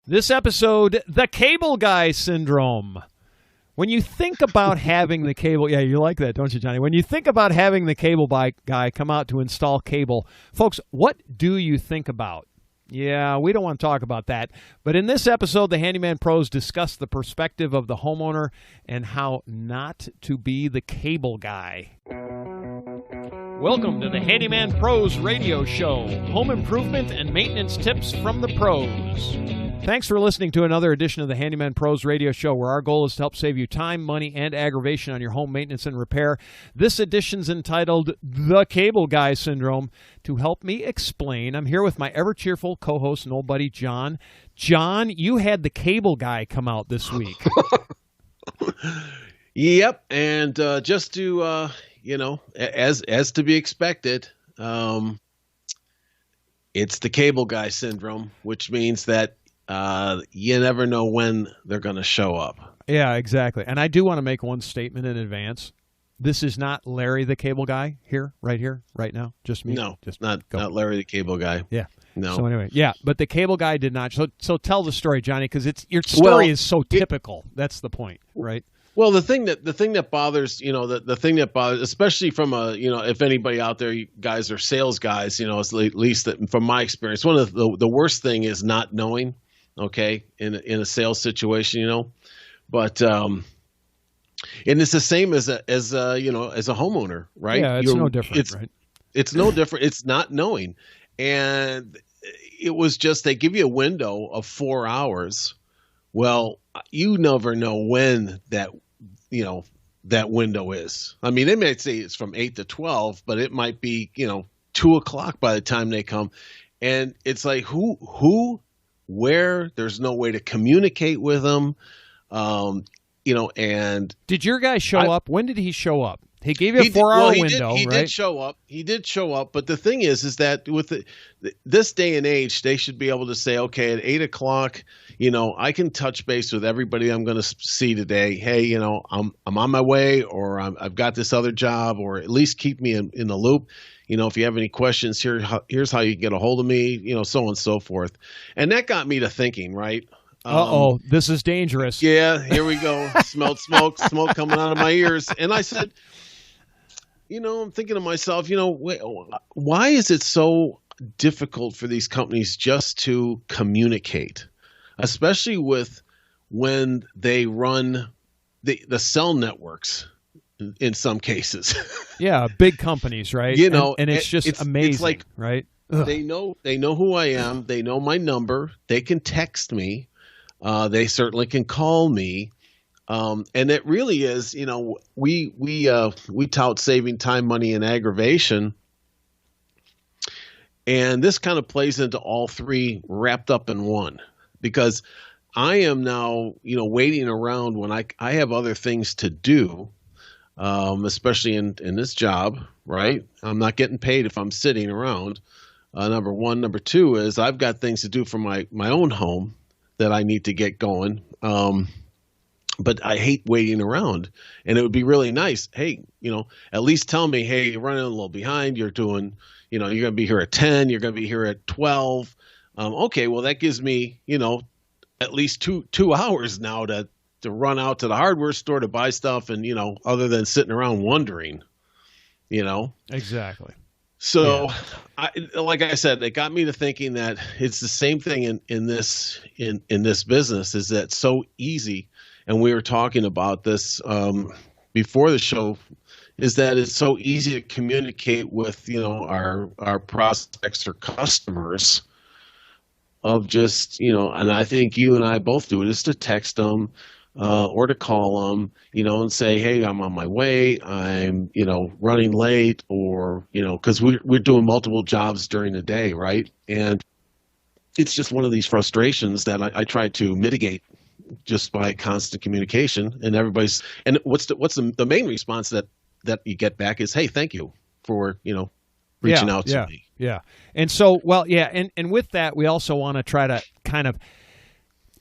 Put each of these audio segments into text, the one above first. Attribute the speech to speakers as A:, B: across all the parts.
A: This episode, the cable guy syndrome. When you think about having the cable, yeah, you like that, don't you, Johnny? When you think about having the cable guy come out to install cable, folks, what do you think about? Yeah, we don't want to talk about that. But in this episode, the Handyman Pros discuss the perspective of the homeowner and how not to be the cable guy. Welcome to the Handyman Pros radio show. Home improvement and maintenance tips from the pros. Thanks for listening to another edition of the Handyman Pros radio show, where our goal is to help save you time, money, and aggravation on your home maintenance and repair. This edition's entitled The Cable Guy Syndrome. To help me explain, I'm here with my ever-cheerful co-host and old buddy, John. John, you had the cable guy come out this week.
B: Yep, and just to, as to be expected, it's the cable guy syndrome, which means that you never know when they're going to show up.
A: Yeah, exactly. And I do want to make one statement in advance. This is not Larry the cable guy here, right now. Just me.
B: No, just not Larry the cable guy.
A: Yeah.
B: No.
A: So anyway, yeah, but the cable guy did not. So tell the story, Johnny, because your story is so typical. That's the point, right?
B: Well, the thing that bothers, the thing that bothers, especially from if anybody out there, you guys are sales guys, at least from my experience, one of the worst thing is not knowing. Okay, in a sales situation, but and it's the same as a homeowner, right?
A: Yeah, it's no different, right?
B: It's no different. It's not knowing, and it was just they give you a window of 4 hours. Well, you never know when that window is. I mean, they might say it's from 8 to 12, but it might be 2 o'clock by the time they come, and it's like who. Where there's no way to communicate with them, and
A: did your guy show up? When did he show up? He gave you a 4-hour window,
B: He
A: right?
B: did show up. He did show up. But the thing is that with this day and age, they should be able to say, okay, at 8 o'clock, I can touch base with everybody I'm going to see today. Hey, I'm on my way, or I've got this other job, or at least keep me in the loop. If you have any questions, here's how you can get a hold of me, so on and so forth. And that got me to thinking, right?
A: This is dangerous.
B: Yeah, here we go. Smelled smoke coming out of my ears. And I said, I'm thinking to myself, why is it so difficult for these companies just to communicate, especially with when they run the cell networks? In some cases,
A: yeah, big companies, right? And it's just amazing,
B: it's like,
A: right?
B: Ugh. They know who I am. They know my number. They can text me. They certainly can call me. And it really is, we tout saving time, money, and aggravation. And this kind of plays into all three wrapped up in one, because I am now, waiting around when I have other things to do. Especially in this job, right? I'm not getting paid if I'm sitting around. Number one. Number two is I've got things to do for my own home that I need to get going. But I hate waiting around. And it would be really nice. Hey, at least tell me, hey, you're running a little behind. You're doing, you're going to be here at 10. You're going to be here at 12. Okay, well, that gives me, at least two hours now to run out to the hardware store to buy stuff, and other than sitting around wondering,
A: Exactly.
B: So, yeah. Like I said, it got me to thinking that it's the same thing in this business. Is that so easy? And we were talking about this before the show. Is that it's so easy to communicate with our prospects or customers. Of just and I think you and I both do it, is to text them. Or to call them, and say, hey, I'm on my way. I'm, running late, or, because we're doing multiple jobs during the day, right? And it's just one of these frustrations that I try to mitigate just by constant communication. And what's the main response that you get back is, hey, thank you for, reaching out to me.
A: Yeah. And so, and with that, we also want to try to kind of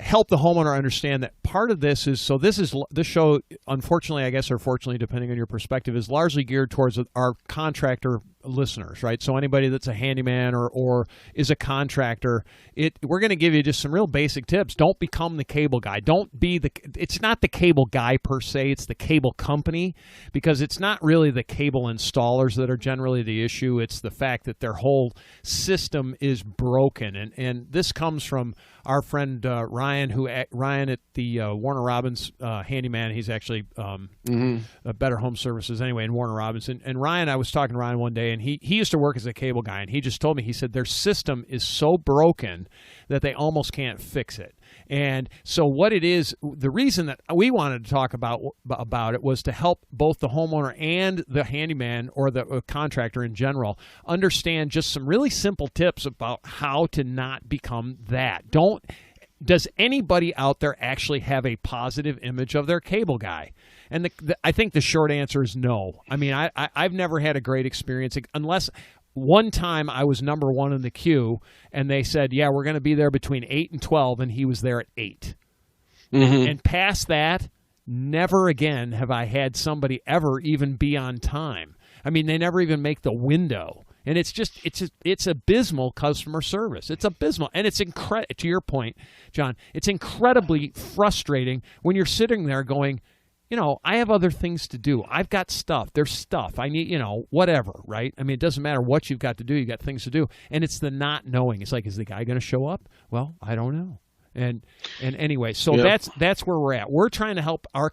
A: help the homeowner understand that part of this is, this show, unfortunately, I guess, or fortunately, depending on your perspective, is largely geared towards our contractor listeners, right? So anybody that's a handyman or is a contractor, we're going to give you just some real basic tips. Don't become the cable guy. It's not the cable guy per se, it's the cable company, because it's not really the cable installers that are generally the issue. It's the fact that their whole system is broken. And this comes from our friend Ryan at the Warner Robins handyman. He's actually Better Home Services anyway in Warner Robins. And Ryan, I was talking to Ryan one day, and he used to work as a cable guy, and he just told me, he said their system is so broken that they almost can't fix it. And so what it is, the reason that we wanted to talk about it was to help both the homeowner and the handyman or the contractor in general understand just some really simple tips about how to not become that. Does anybody out there actually have a positive image of their cable guy? And I think the short answer is no. I mean, I've never had a great experience, unless one time I was number one in the queue, and they said, yeah, we're going to be there between 8 and 12, and he was there at 8. Mm-hmm. And past that, never again have I had somebody ever even be on time. I mean, they never even make the window. And it's abysmal customer service. It's abysmal. And it's to your point, John, it's incredibly frustrating when you're sitting there going, I have other things to do. I've got stuff. There's stuff. I need, whatever, right? I mean, it doesn't matter what you've got to do. You got things to do. And it's the not knowing. It's like, is the guy going to show up? Well, I don't know. And anyway, so yep. That's where we're at. We're trying to help our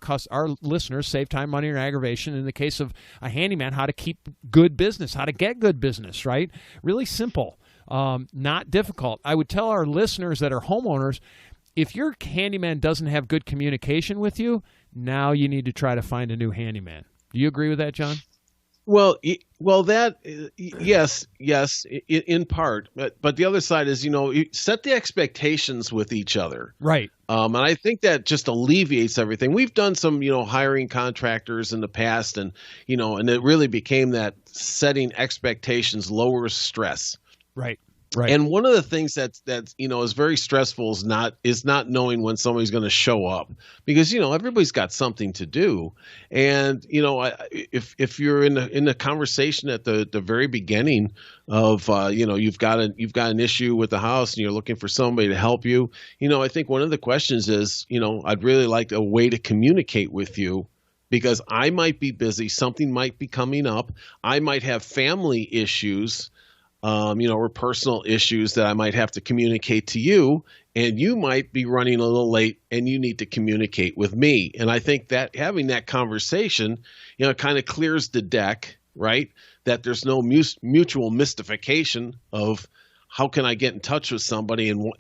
A: listeners save time, money, and aggravation. In the case of a handyman, how to keep good business, how to get good business, right? Really simple, not difficult. I would tell our listeners that are homeowners, if your handyman doesn't have good communication with you, now you need to try to find a new handyman. Do you agree with that, John?
B: Well, that yes, in part, but the other side is, you set the expectations with each other,
A: right?
B: And I think that just alleviates everything. We've done some, hiring contractors in the past, and and it really became that setting expectations lowers stress,
A: right? Right.
B: And one of the things that's is very stressful is not knowing when somebody's going to show up, because everybody's got something to do, and if you're in the conversation at the very beginning of you've got an issue with the house and you're looking for somebody to help you, I think one of the questions is I'd really like a way to communicate with you, because I might be busy, something might be coming up, I might have family issues. Or personal issues that I might have to communicate to you, and you might be running a little late and you need to communicate with me. And I think that having that conversation, kind of clears the deck, right? That there's no mutual mystification of how can I get in touch with somebody and what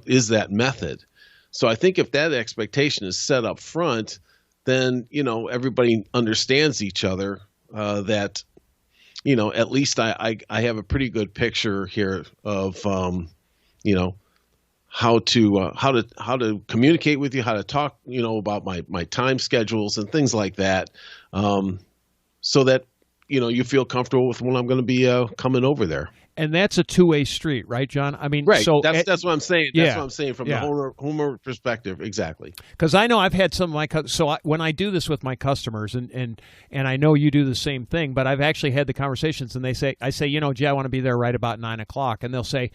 B: is that method? So I think if that expectation is set up front, then, everybody understands each other, that at least I have a pretty good picture here of, how to communicate with you, how to talk, about my time schedules and things like that, so that, you feel comfortable with when I'm going to be coming over there.
A: And that's a two-way street, right, John? I mean,
B: right.
A: So
B: that's what I'm saying. That's what I'm saying from the homeowner perspective. Exactly.
A: Because I know I've had some of my when I do this with my customers, and I know you do the same thing, but I've actually had the conversations, and I say, gee, I want to be there right about 9:00, and they'll say,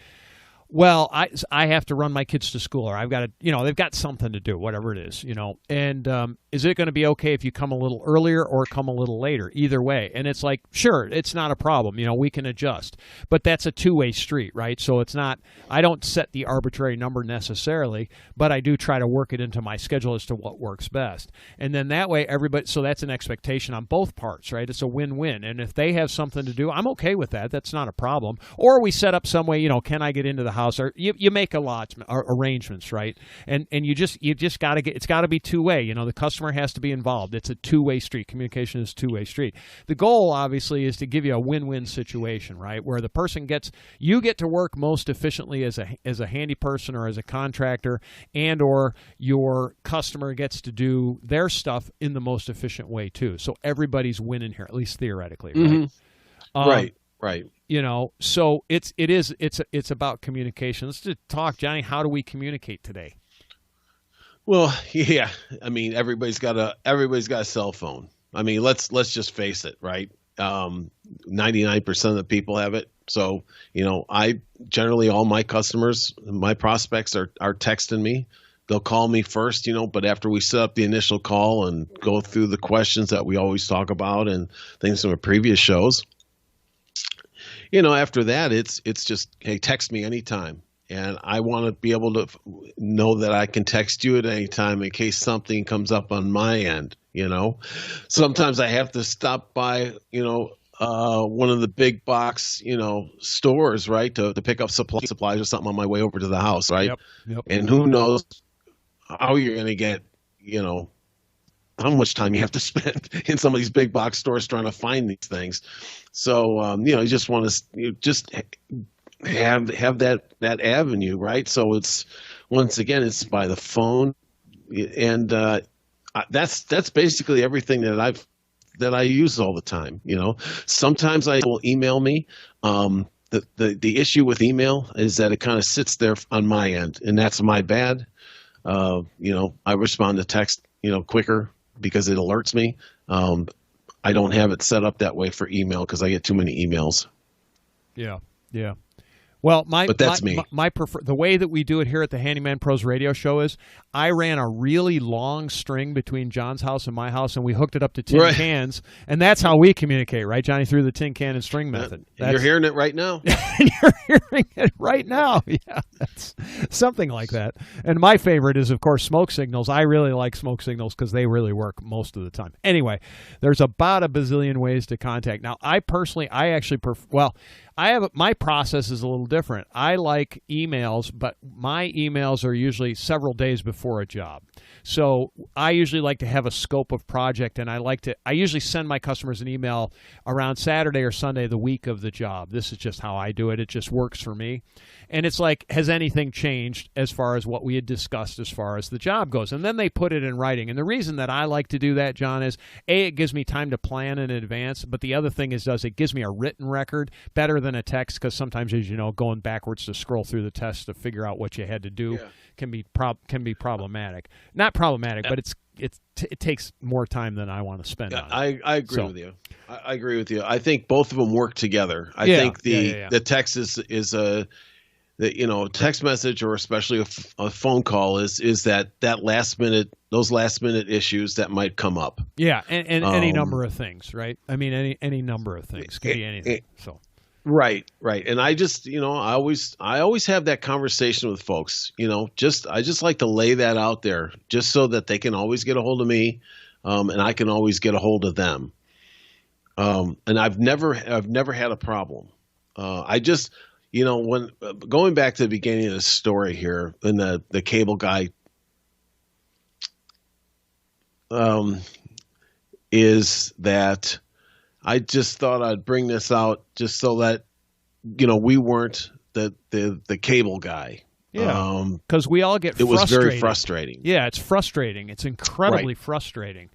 A: well, I have to run my kids to school, or I've got to, they've got something to do, whatever it is, and is it going to be okay if you come a little earlier or come a little later? Either way. And it's like, sure, it's not a problem. We can adjust. But that's a two-way street, right? So it's not, I don't set the arbitrary number necessarily, but I do try to work it into my schedule as to what works best. And then that way, so that's an expectation on both parts, right? It's a win-win. And if they have something to do, I'm okay with that. That's not a problem. Or we set up some way, can I get into the house? Or you make arrangements, right? And you just got to it's got to be two-way. The customer has to be involved. It's a two-way street. Communication is a two-way street. The goal, obviously, is to give you a win-win situation, right? Where the person you get to work most efficiently as a handy person or as a contractor, and or your customer gets to do their stuff in the most efficient way too. So everybody's winning here, at least theoretically, right?
B: Mm-hmm. Right.
A: So it's about communication. Let's just talk, Johnny. How do we communicate today?
B: Well, yeah. I mean, everybody's got a cell phone. I mean, let's just face it, right? 99% of the people have it. So, I generally, all my customers, my prospects are texting me. They'll call me first, but after we set up the initial call and go through the questions that we always talk about and things from the previous shows, after that, it's just, hey, text me anytime. And I want to be able to know that I can text you at any time in case something comes up on my end, Sometimes I have to stop by, one of the big box, stores, right, to pick up supplies or something on my way over to the house, right?
A: Yep.
B: And who knows how you're going to get, how much time you have to spend in some of these big box stores trying to find these things. So, you just want to just have that avenue, right? So it's, once again, it's by the phone, and that's basically everything that I use all the time. Sometimes I will email me. The issue with email is that it kind of sits there on my end, and that's my bad. I respond to text, quicker because it alerts me. I don't have it set up that way for email because I get too many emails.
A: Yeah. Well,
B: but that's me.
A: The way that we do it here at the Handyman Pros radio show is I ran a really long string between John's house and my house, and we hooked it up to tin cans, and that's how we communicate, right, Johnny, through the tin can and string method.
B: You're hearing it right now.
A: You're hearing it right now. Yeah, that's something like that. And my favorite is, of course, smoke signals. I really like smoke signals because they really work most of the time. Anyway, there's about a bazillion ways to contact. Now, I actually prefer, my process is a little different. I like emails, but my emails are usually several days before a job. So I usually like to have a scope of project, and I usually send my customers an email around Saturday or Sunday the week of the job. This is just how I do it. It just works for me. And it's like, has anything changed as far as what we had discussed as far as the job goes? And then they put it in writing. And the reason that I like to do that, John, is A, it gives me time to plan in advance, but the other thing is it gives me a written record better than a text, because sometimes, as you know, going backwards to scroll through the text to figure out what you had to do can be problematic. Not problematic, but it takes more time than I want to spend on it.
B: I agree with you. I agree with you. I think both of them work together. I think the text is a text message, or especially a phone call is that those last minute issues that might come up.
A: Yeah, and any number of things, right? I mean, any number of things could be anything. So.
B: Right. And I just, I always have that conversation with folks. I just like to lay that out there, just so that they can always get a hold of me, and I can always get a hold of them. And I've never had a problem. I just, when going back to the beginning of the story here, and the cable guy, is that I just thought I'd bring this out just so that, we weren't the cable guy.
A: Yeah, because we all get frustrated.
B: It was very frustrating.
A: Yeah, it's frustrating. It's incredibly frustrating.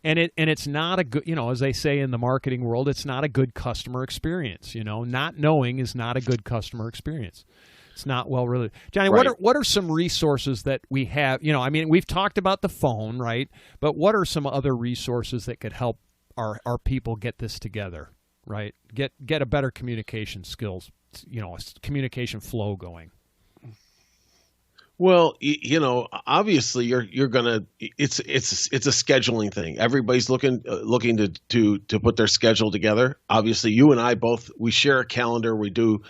A: And it's not a good, as they say in the marketing world, it's not a good customer experience. Not knowing is not a good customer experience. It's not well really. Johnny, what are some resources that we have? We've talked about the phone, right? But what are some other resources that could help our people get this together, right? Get a better communication skills, communication flow going.
B: Well, obviously you're gonna. It's a scheduling thing. Everybody's looking to put their schedule together. Obviously, you and I both, we share a calendar. We do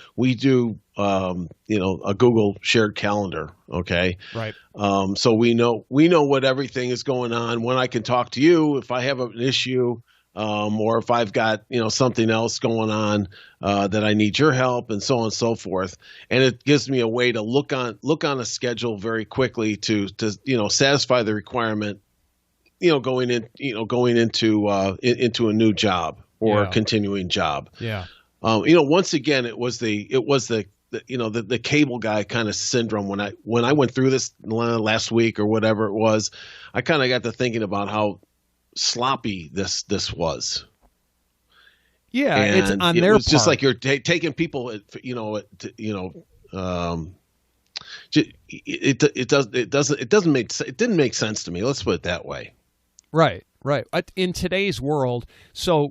B: a Google shared calendar. Okay.
A: Right.
B: So we know what everything is going on. When I can talk to you if I have an issue. Or if I've got something else going on that I need your help, and so on and so forth, and it gives me a way to look on a schedule very quickly to satisfy the requirement, going into a new job or a continuing job.
A: Yeah.
B: Once again, it was the cable guy kind of syndrome. When I went through this last week or whatever it was, I kind of got to thinking about how sloppy this was.
A: Yeah,
B: and
A: it's on their part.
B: It was just like you're taking people, it didn't make sense to me. Let's put it that way.
A: Right, right. In today's world, so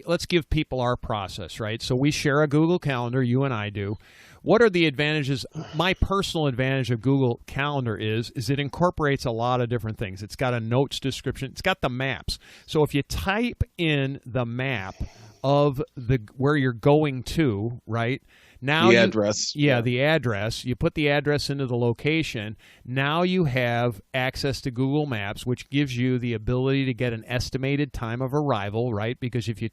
A: let's give people our process, right? So we share a Google Calendar, you and I do. What are the advantages? My personal advantage of Google Calendar is it incorporates a lot of different things. It's got a notes description. It's got the maps. So if you type in the map of where you're going to, right? Now
B: the address.
A: Yeah, the address. You put the address into the location. Now you have access to Google Maps, which gives you the ability to get an estimated time of arrival, right? Because if you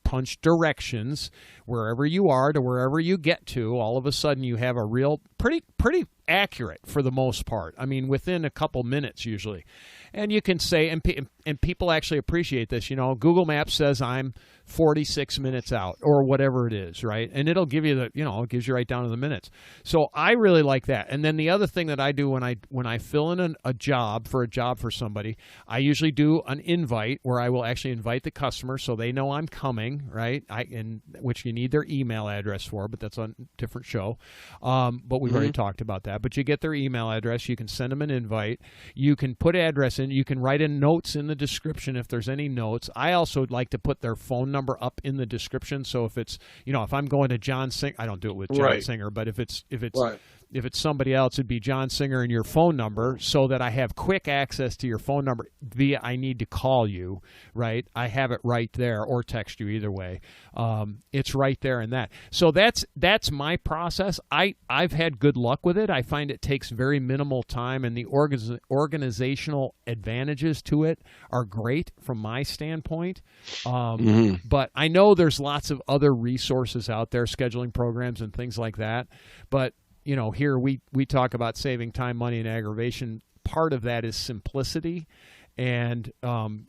A: punch directions wherever you are to wherever you get to, all of a sudden you have a real pretty accurate for the most part. I mean, within a couple minutes usually. And you can say, and people actually appreciate this, Google Maps says I'm 46 minutes out or whatever it is, right? And it'll give you it gives you right down to the minutes. So I really like that. And then the other thing that I do when I fill in a job for somebody, I usually do an invite where I will actually invite the customer so they know I'm coming, right? Which you need their email address for, but that's on a different show. But we've already talked about that. But you get their email address. You can send them an invite. You can put address in. You can write in notes in the description if there's any notes. I also like to put their phone number up in the description. So if it's, if I'm going to John Singer, I don't do it with John Singer, but if it's somebody else, it'd be John Singer and your phone number so that I have quick access to your phone number via I need to call you, right? I have it right there or text you either way. It's right there in that. So that's my process. I've had good luck with it. I find it takes very minimal time, and the organizational advantages to it are great from my standpoint. But I know there's lots of other resources out there, scheduling programs and things like that. But here we talk about saving time, money, and aggravation. Part of that is simplicity, and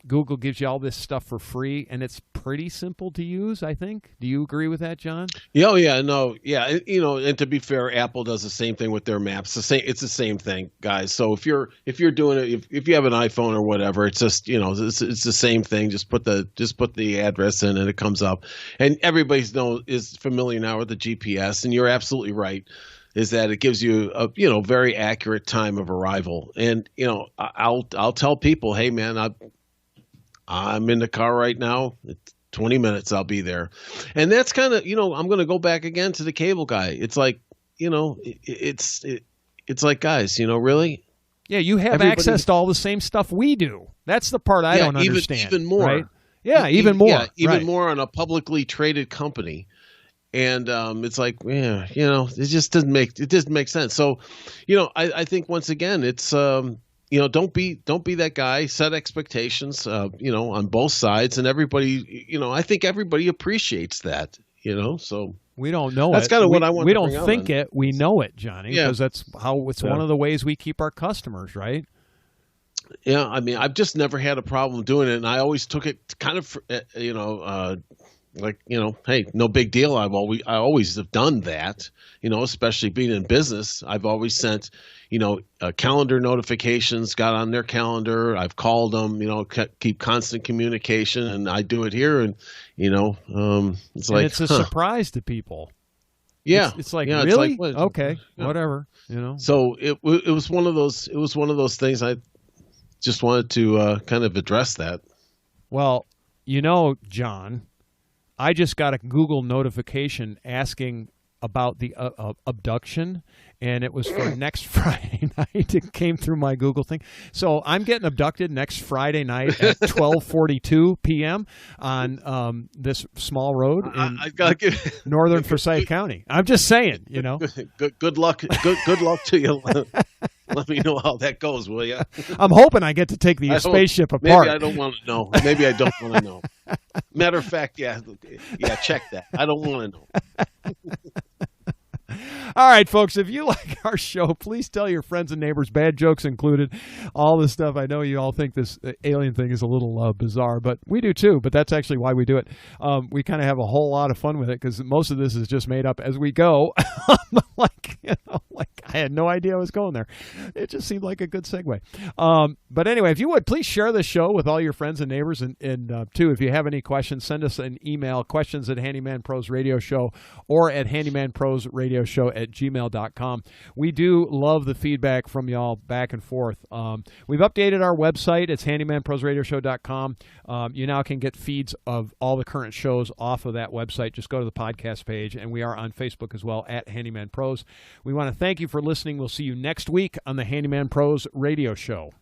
A: Google gives you all this stuff for free, and it's pretty simple to use, I think. Do you agree with that, John?
B: Oh, yeah, no, yeah. And to be fair, Apple does the same thing with their maps. It's the same thing, guys. So if you're doing it, if you have an iPhone or whatever, it's just it's the same thing. Just put the address in, and it comes up. And everybody is familiar now with the GPS, and you're absolutely right. Is that it gives you a very accurate time of arrival, and I'll tell people, hey man, I'm in the car right now. It's 20 minutes, I'll be there, and that's kind of I'm going to go back again to the cable guy. It's like it's like, guys, really.
A: Yeah, you have access to all the same stuff we do. That's the part I don't understand.
B: Even more,
A: right? Yeah, even more.
B: Yeah, even more on a publicly traded company. And it's like, it just doesn't make sense. So, I think once again, it's don't be that guy. Set expectations, on both sides, and everybody, I think everybody appreciates that, So
A: we don't know
B: that's kind of what I want.
A: We don't think it. We know it, Johnny, because that's how it's one of the ways we keep our customers, right?
B: Yeah, I mean, I've just never had a problem doing it, and I always took it kind of, like, hey, no big deal. I always have done that, especially being in business. I've always sent, calendar notifications, got on their calendar. I've called them, keep constant communication, and I do it here. And, it's
A: a surprise to people.
B: Yeah.
A: It's like,
B: yeah,
A: really?
B: It's like,
A: okay, whatever,
B: So it was one of those things. I just wanted to kind of address that.
A: Well, John, I just got a Google notification asking about the abduction, and it was for next Friday night. It came through my Google thing. So I'm getting abducted next Friday night at 12:42 p.m. on this small road in northern Forsyth County. I'm just saying,
B: Good luck. Good luck to you. Let me know how that goes, will you?
A: I'm hoping I get to take the spaceship apart.
B: Maybe I don't want to know. Maybe I don't want to know. Matter of fact, yeah, check that. I don't want to know.
A: All right, folks, if you like our show, please tell your friends and neighbors, bad jokes included, all this stuff. I know you all think this alien thing is a little bizarre, but we do too, but that's actually why we do it. We kind of have a whole lot of fun with it because most of this is just made up as we go. Like I had no idea I was going there. It just seemed like a good segue. But anyway, if you would, please share this show with all your friends and neighbors. And too, if you have any questions, send us an email, questions at Handyman Pros Radio Show or at handymanprosradioshow@gmail.com. We do love the feedback from y'all back and forth. We've updated our website. It's handymanprosradioshow.com. You now can get feeds of all the current shows off of that website. Just go to the podcast page, and we are on Facebook as well at Handyman Pros. We want to thank you for listening. We'll see you next week on the Handyman Pros Radio Show.